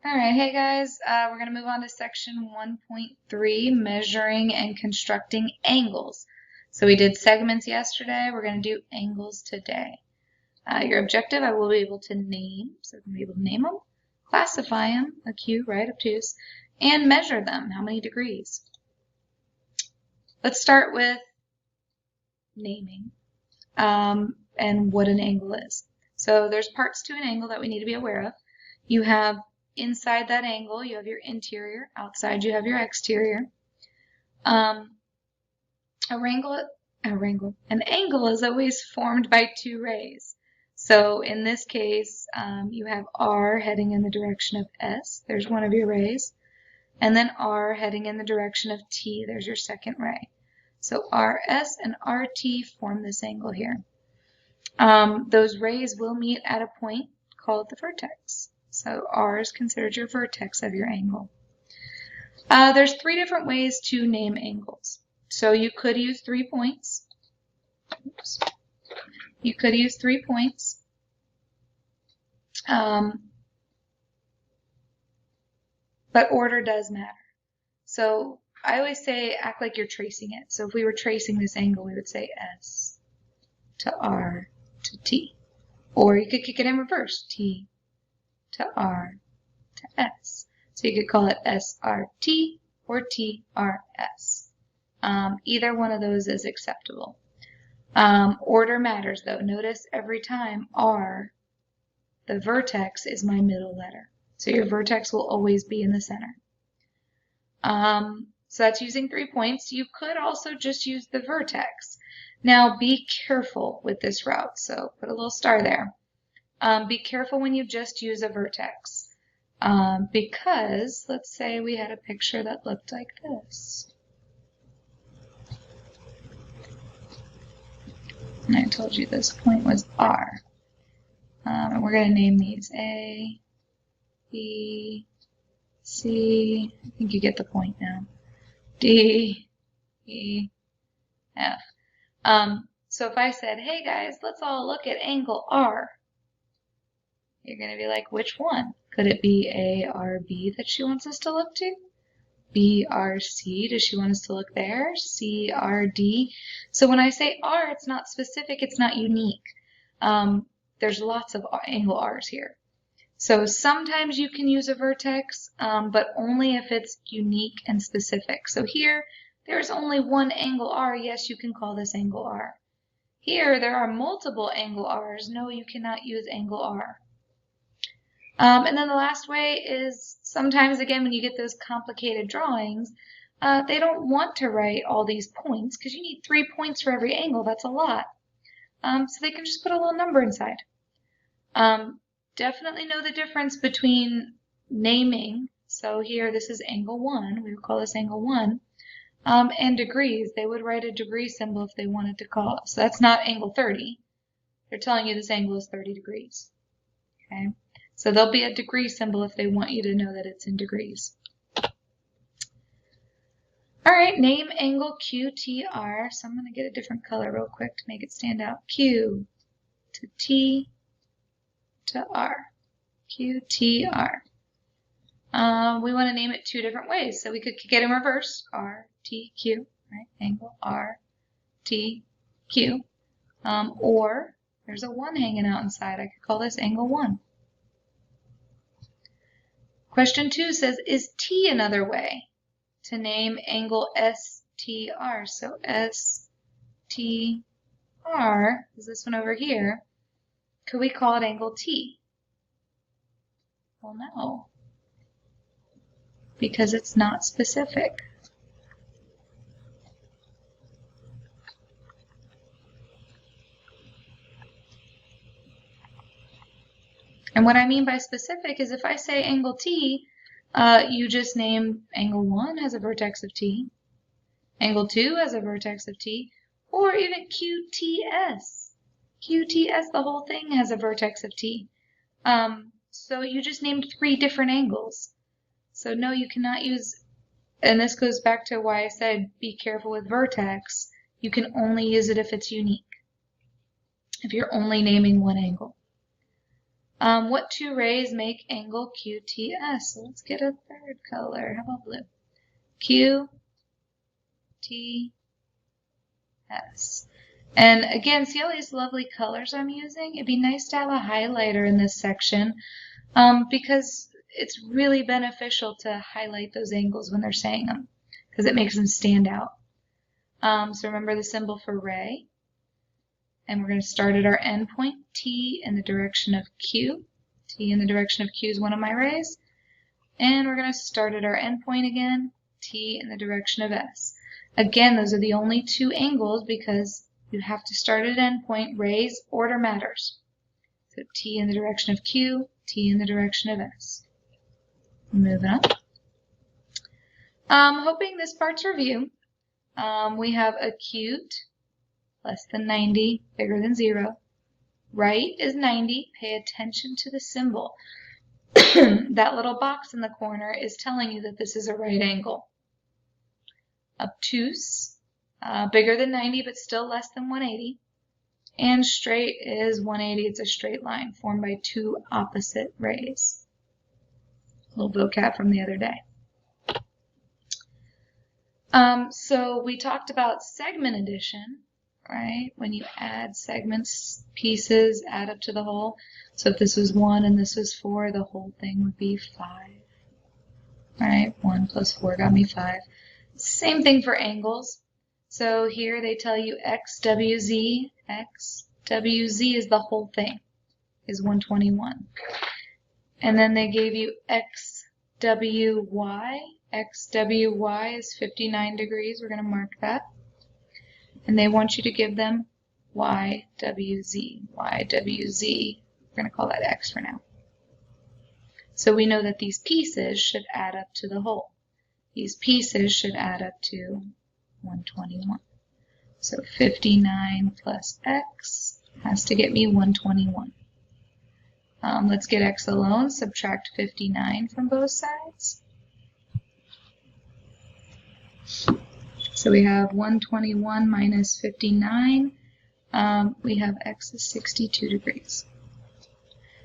All right, hey guys, we're going to move on to section 1.3, measuring and constructing angles. So we did segments yesterday, we're going to do angles today. Your objective, I will be able to name, so I'm going to be able to name them, classify them, a Q, right, obtuse, and measure them, how many degrees. Let's start with naming and what an angle is. So there's parts to an angle that we need to be aware of. You have inside that angle, you have your interior. Outside, you have your exterior. An angle is always formed by two rays. So in this case, you have R heading in the direction of S. There's one of your rays. And then R heading in the direction of T. There's your second ray. So RS and RT form this angle here. Those rays will meet at a point called the vertex. So R is considered your vertex of your angle. There's three different ways to name angles. So you could use 3 points. Oops. You could use 3 points. But order does matter. So I always say act like you're tracing it. So if we were tracing this angle, we would say S to R to T. Or you could kick it in reverse, T to R to S. So you could call it SRT or TRS. Either one of those is acceptable. Order matters though. Notice every time R, the vertex is my middle letter. So your vertex will always be in the center. So that's using 3 points. You could also just use the vertex. Now be careful with this route. So put a little star there. Be careful when you just use a vertex. Because let's say we had a picture that looked like this. And I told you this point was R. And we're going to name these A, B, C, I think you get the point now, D, E, F. So if I said, hey guys, let's all look at angle R, you're going to be like, which one? Could it be ARB that she wants us to look to? BRC, does she want us to look there? CRD. So when I say R, it's not specific, it's not unique. There's lots of angle R's here. So sometimes you can use a vertex, but only if it's unique and specific. So here, there's only one angle R. Yes, you can call this angle R. Here, there are multiple angle R's. No, you cannot use angle R. And then the last way is sometimes, again, when you get those complicated drawings, they don't want to write all these points because you need 3 points for every angle. That's a lot. So they can just put a little number inside. Definitely know the difference between naming. So here, this is angle 1. We would call this angle 1. And degrees. They would write a degree symbol if they wanted to call it. So that's not angle 30. They're telling you this angle is 30 degrees. Okay. So there'll be a degree symbol if they want you to know that it's in degrees. All right, name angle QTR. So I'm going to get a different color real quick to make it stand out. Q to T to R. QTR. We want to name it 2 different ways. So we could get in reverse. R, T, Q. Right? Angle R, T, Q. Or there's a 1 hanging out inside. I could call this angle 1. Question 2 says, is T another way to name angle STR? So STR is this one over here. Could we call it angle T? Well, no, because it's not specific. And what I mean by specific is if I say angle T, you just name angle 1 has a vertex of T, angle 2 has a vertex of T, or even QTS. QTS, the whole thing has a vertex of T. So you just named 3 different angles. So no, you cannot use, and this goes back to why I said be careful with vertex. You can only use it if it's unique, if you're only naming 1 angle. What two rays make angle QTS? So let's get a third color. How about blue? QTS. And again, see all these lovely colors I'm using? It'd be nice to have a highlighter in this section because it's really beneficial to highlight those angles when they're saying them because it makes them stand out. So remember the symbol for ray. And we're going to start at our endpoint, T in the direction of Q. T in the direction of Q is one of my rays. And we're going to start at our endpoint again, T in the direction of S. Again, those are the only two angles because you have to start at endpoint. Rays, order matters. So T in the direction of Q, T in the direction of S. Moving on. Hoping this part's review. We have acute, less than 90, bigger than 0. Right is 90. Pay attention to the symbol. That little box in the corner is telling you that this is a right angle. Obtuse, bigger than 90 but still less than 180. And straight is 180. It's a straight line formed by two opposite rays. A little vocab from the other day. So we talked about segment addition, right? When you add segments, pieces, add up to the whole. So if this was 1 and this was 4, the whole thing would be 5. All right, 1 plus 4 got me 5. Same thing for angles. So here they tell you XWZ. XWZ is the whole thing, is 121. And then they gave you XWY. XWY is 59 degrees. We're going to mark that. And they want you to give them YWZ. YWZ. We're going to call that X for now. So we know that these pieces should add up to the whole. These pieces should add up to 121. So 59 plus X has to get me 121. Let's get X alone. Subtract 59 from both sides. So we have 121 minus 59. We have X is 62 degrees.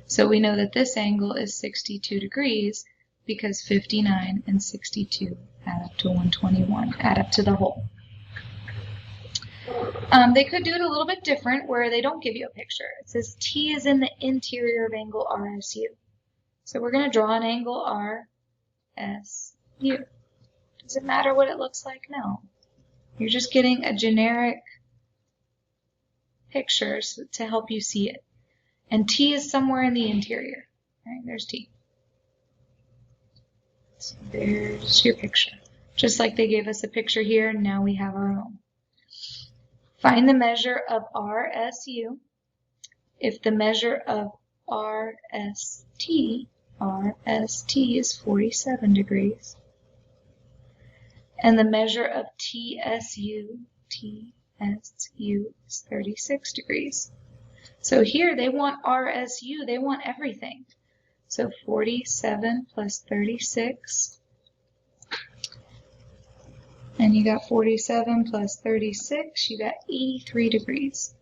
So we know that this angle is 62 degrees because 59 and 62 add up to 121, add up to the whole. They could do it a little bit different where they don't give you a picture. It says T is in the interior of angle RSU. So we're going to draw an angle RSU. Does it matter what it looks like? No. You're just getting a generic picture to help you see it. And T is somewhere in the interior. Right, there's T. So there's your picture. Just like they gave us a picture here, now we have our own. Find the measure of RSU. If the measure of RST is 47 degrees. And the measure of TSU is 36 degrees. So here they want RSU, they want everything. So 47 plus 36. And you got 47 plus 36, you got 83 degrees.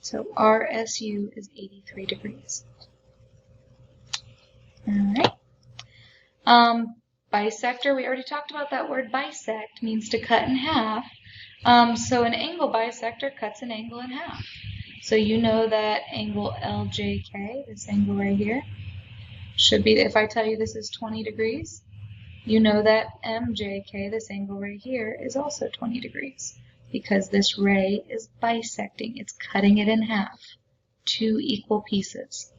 So RSU is 83 degrees. All right. Bisector, we already talked about that word bisect, means to cut in half. So an angle bisector cuts an angle in half. So you know that angle LJK, this angle right here, should be, if I tell you this is 20 degrees, you know that MJK, this angle right here, is also 20 degrees because this ray is bisecting. It's cutting it in half, two equal pieces.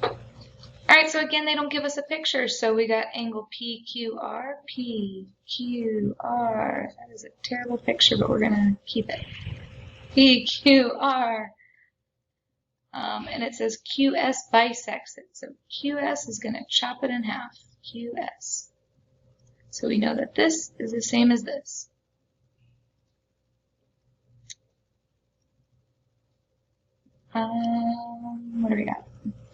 All right, so again, they don't give us a picture, so we got angle PQR, PQR. That is a terrible picture, but we're going to keep it. PQR. And it says QS bisects it, so QS is going to chop it in half, QS. So we know that this is the same as this. What do we got?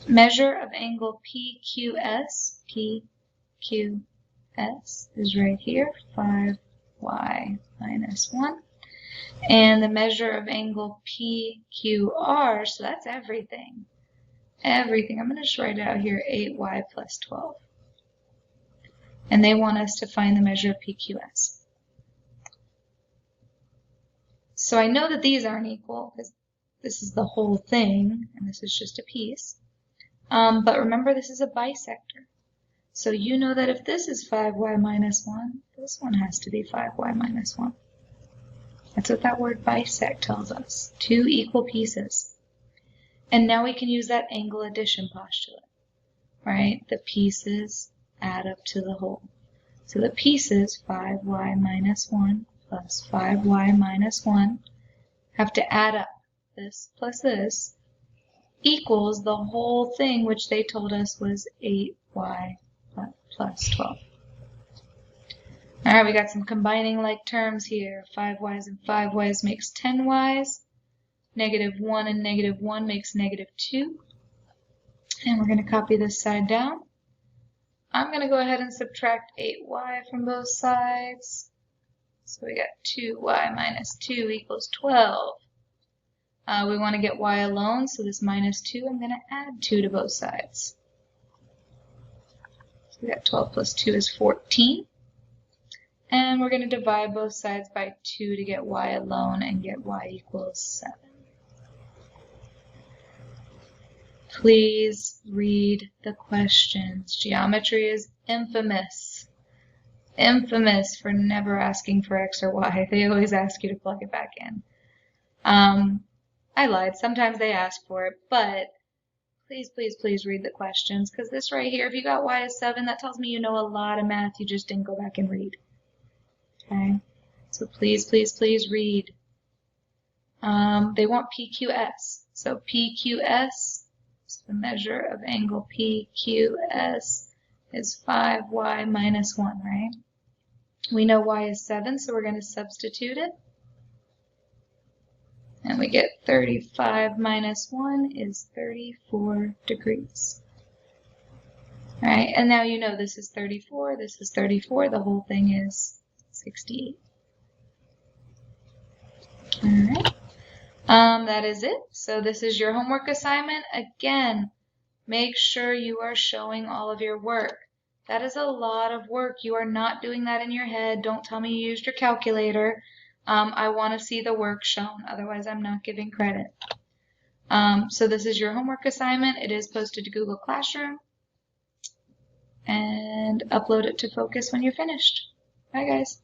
Measure of angle PQS, PQS is right here, 5y minus 1. And the measure of angle PQR, so that's everything. Everything. I'm going to just write it out here, 8y plus 12. And they want us to find the measure of PQS. So I know that these aren't equal because this is the whole thing and this is just a piece. But remember, this is a bisector. So you know that if this is 5y minus 1, this one has to be 5y minus 1. That's what that word bisect tells us. Two equal pieces. And now we can use that angle addition postulate, right? The pieces add up to the whole. So the pieces, 5y minus 1 plus 5y minus 1, have to add up. This plus this equals the whole thing, which they told us was 8y plus 12. All right, we got some combining like terms here. 5y's and 5y's makes 10y's. Negative 1 and negative 1 makes negative 2. And we're going to copy this side down. I'm going to go ahead and subtract 8y from both sides. So we got 2y minus 2 equals 12. We want to get y alone, so this minus 2, I'm going to add 2 to both sides. So we got 12 plus 2 is 14. And we're going to divide both sides by 2 to get y alone and get y equals 7. Please read the questions. Geometry is infamous. Infamous for never asking for x or y. They always ask you to plug it back in. I lied. Sometimes they ask for it, but please, please, please read the questions, because this right here, if you got y is 7, that tells me you know a lot of math. You just didn't go back and read. Okay? So please, please, please read. They want PQS. So PQS, the measure of angle PQS, is 5y minus 1, right? We know y is 7, so we're going to substitute it. And we get 35 minus 1 is 34 degrees. All right, and now you know this is 34, this is 34, the whole thing is 68. All right, that is it. So this is your homework assignment. Again, make sure you are showing all of your work. That is a lot of work. You are not doing that in your head. Don't tell me you used your calculator. I want to see the work shown. Otherwise, I'm not giving credit. So this is your homework assignment. It is posted to Google Classroom. And upload it to Focus when you're finished. Bye, guys.